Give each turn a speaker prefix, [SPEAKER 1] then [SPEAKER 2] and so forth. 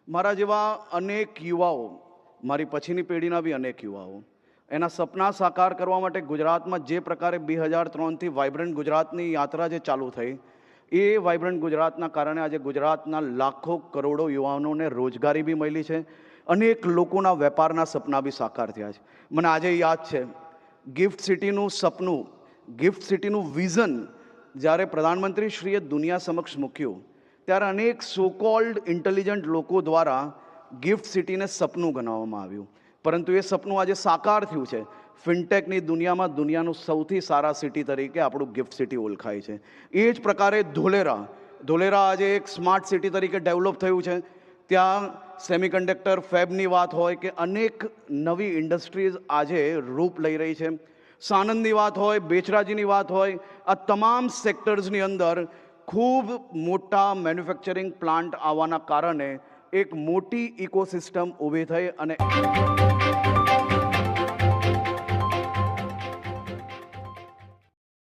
[SPEAKER 1] મારા જેવા અનેક યુવાઓ, મારી પછીની પેઢીના બી અનેક યુવાઓ એના સપના સાકાર કરવા માટે ગુજરાતમાં જે પ્રકારે 2003થી વાઇબ્રન્ટ ગુજરાતની યાત્રા જે ચાલુ થઈ, એ વાઇબ્રન્ટ ગુજરાતના કારણે આજે ગુજરાતના લાખો કરોડો યુવાનોને રોજગારી બી મળી છે, અનેક લોકોના વેપારના સપના બી સાકાર થયા છે. મને આજે યાદ છે, ગિફ્ટ સિટીનું સપનું, ગિફ્ટ સિટીનું વિઝન જ્યારે પ્રધાનમંત્રીશ્રીએ દુનિયા સમક્ષ મૂક્યું, ત્યારે અનેક સો કોલ્ડ ઇન્ટેલિજન્ટ લોકો દ્વારા ગિફ્ટ સિટીને સપનું ગણાવવામાં આવ્યું. પરંતુ એ સપનું આજે સાકાર થયું છે. ફિનટેકની દુનિયામાં દુનિયાનું સૌથી સારા સિટી તરીકે આપણું ગિફ્ટ સિટી ઓળખાય છે. એ જ પ્રકારે ધોલેરા આજે એક સ્માર્ટ સિટી તરીકે ડેવલપ થયું છે. ત્યાં સેમિકન્ડક્ટર ફેબની વાત હોય કે અનેક નવી ઇન્ડસ્ટ્રીઝ આજે રૂપ લઈ રહી છે. સાણંદની વાત હોય, બેચરાજીની વાત હોય, આ તમામ સેક્ટર્સની અંદર ખૂબ મોટા મેન્યુફેક્ચરિંગ પ્લાન્ટ આવવાના કારણે એક મોટી ઇકોસિસ્ટમ ઊભી થઈ અને